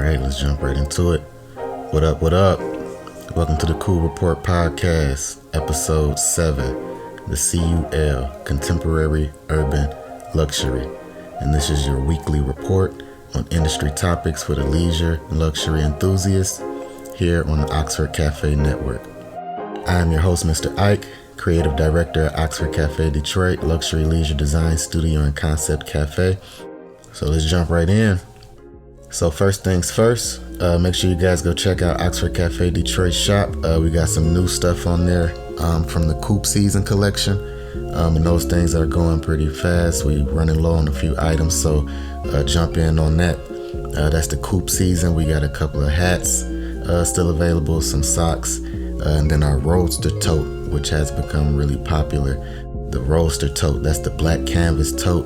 right, let's jump right into it. What up, what up? Welcome to the CUL Report Podcast, Episode 7, the CUL, Contemporary Urban Luxury. And this is your weekly report on industry topics for the leisure and luxury enthusiasts here on the Oxford Cafe Network. I am your host, Mr. Ike, Creative Director at Oxford Cafe Detroit, Luxury Leisure Design Studio and Concept Cafe. So let's jump right in. So first things first, make sure you guys go check out Oxford Cafe Detroit shop. We got some new stuff on there from the coupe season collection. And those things are going pretty fast. We running low on a few items, so jump in on that. That's the coupe season. We got a couple of hats still available, some socks, and then our Roadster tote, which has become really popular. The Roadster tote, that's the black canvas tote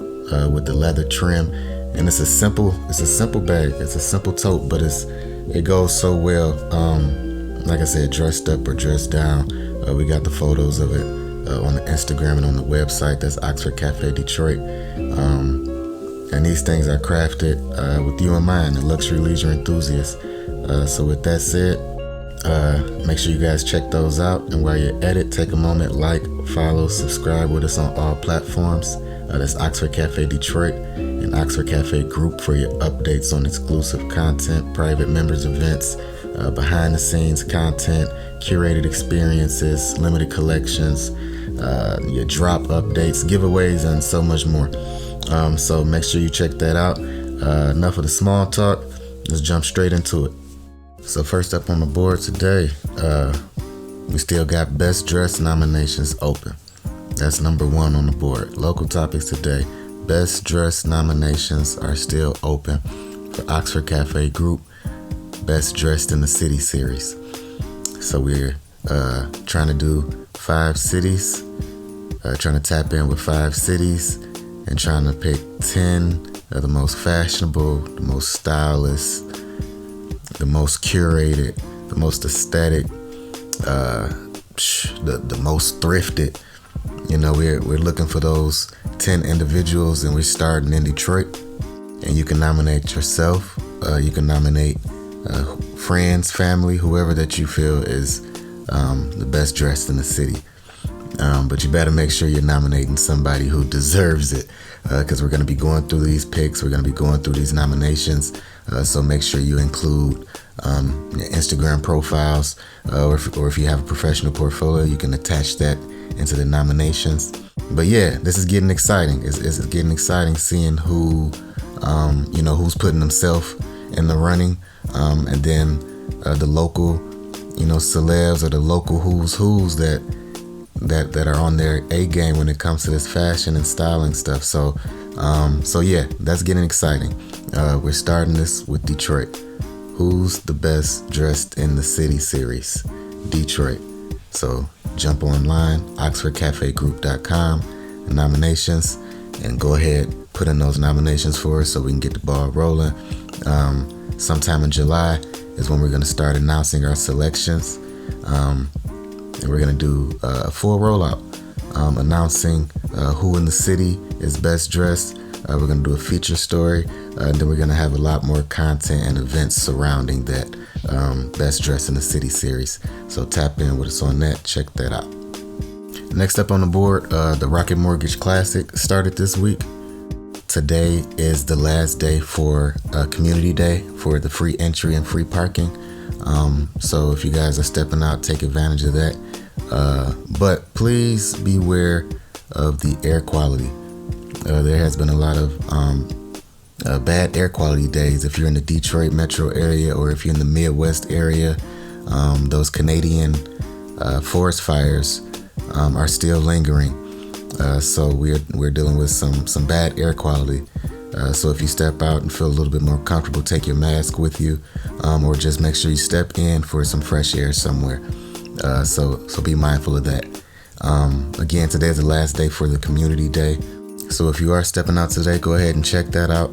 with the leather trim. And it's a simple bag. It's a simple tote, but it goes so well. Like I said, dressed up or dressed down. We got the photos of it on the Instagram and on the website. That's Oxford Cafe Detroit. And these things are crafted with you in mind, the luxury leisure enthusiast. So with that said, make sure you guys check those out. And while you're at it, take a moment, like, follow, subscribe with us on all platforms. That's Oxford Cafe Detroit and Oxford Cafe Group for your updates on exclusive content, private members events, behind the scenes content, curated experiences, limited collections, your drop updates, giveaways, and so much more. So make sure you check that out. Enough of the small talk. Let's jump straight into it. So first up on the board today, we still got Best Dress nominations open. That's number one on the board. Local topics today. Best Dress nominations are still open for Oxford Cafe Group Best Dressed in the City series. So we're trying to do 5 cities, trying to tap in with 5 cities and trying to pick 10 of the most fashionable, the most stylish, the most curated, the most aesthetic, the most thrifted. You know, we're looking for those 10 individuals, and we're starting in Detroit. And you can nominate yourself. You can nominate friends, family, whoever that you feel is the best dressed in the city. But you better make sure you're nominating somebody who deserves it, because we're going to be going through these picks. We're going to be going through these nominations. So make sure you include your Instagram profiles, or if you have a professional portfolio, you can attach that into the nominations. But yeah, this is getting exciting. It's getting exciting seeing who, who's putting themselves in the running, and then the local, celebs or the local who's that are on their A game when it comes to this fashion and styling stuff. So yeah, that's getting exciting. We're starting this with Detroit. Who's the best dressed in the city series? Detroit. So jump online, oxfordcafegroup.com, nominations, and go ahead, put in those nominations for us so we can get the ball rolling. Sometime in July is when we're going to start announcing our selections. And we're going to do a full rollout, announcing who in the city is best dressed. We're going to do a feature story, and then we're going to have a lot more content and events surrounding that Best Dressed in the City series. So tap in with us on that. Check that out. Next up on the board, the Rocket Mortgage Classic started this week. Today is the last day for Community Day for the free entry and free parking. So if you guys are stepping out, take advantage of that. But please beware of the air quality. There has been a lot of bad air quality days. If you're in the Detroit metro area or if you're in the Midwest area, those Canadian forest fires are still lingering. So we're dealing with some bad air quality. So if you step out and feel a little bit more comfortable, take your mask with you, or just make sure you step in for some fresh air somewhere. So be mindful of that. Again, today is the last day for the Community Day. So if you are stepping out today, go ahead and check that out.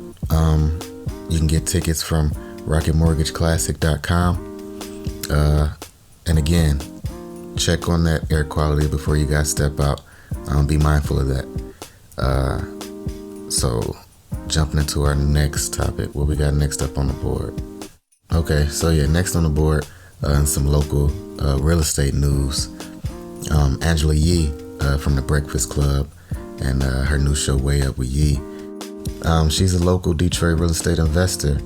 You can get tickets from rocketmortgageclassic.com. And again, check on that air quality before you guys step out. Be mindful of that. So jumping into our next topic, what we got next up on the board. Okay, so yeah, next on the board, some local real estate news. Angela Yee from the Breakfast Club and her new show, Way Up with Yee. She's a local Detroit real estate investor,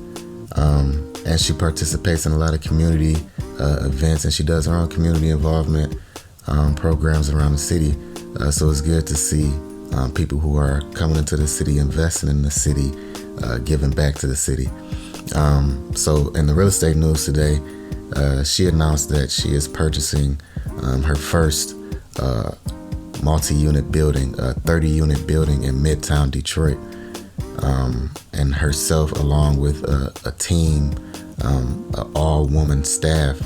and she participates in a lot of community events, and she does her own community involvement programs around the city. So it's good to see people who are coming into the city, investing in the city, giving back to the city. So in the real estate news today, she announced that she is purchasing her first multi-unit building, a 30-unit building in Midtown Detroit, and herself, along with a team, an all-woman staff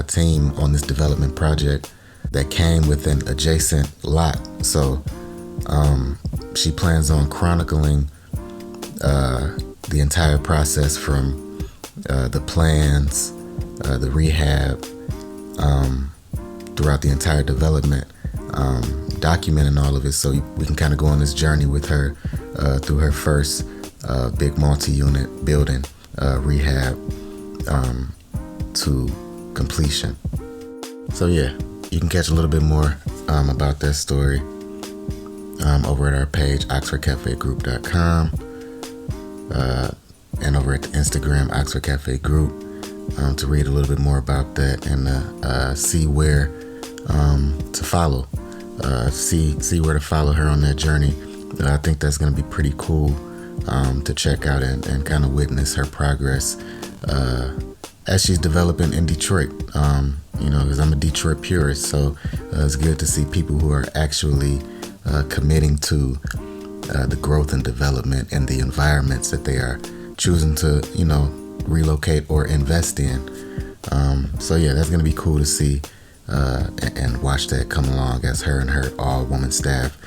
team on this development project that came with an adjacent lot. So she plans on chronicling the entire process from the plans, the rehab, throughout the entire development, documenting all of it, so we can kind of go on this journey with her through her first big multi-unit building rehab to completion. So yeah, you can catch a little bit more about that story over at our page, oxfordcafegroup.com, and over at the Instagram, Oxford Cafe Group, to read a little bit more about that and see where to follow. See where to follow her on that journey. I think that's going to be pretty cool to check out and kind of witness her progress as she's developing in Detroit. Because I'm a Detroit purist, so it's good to see people who are actually committing to the growth and development and the environments that they are choosing to, relocate or invest in. So yeah, that's going to be cool to see and watch that come along as her and her all-woman staff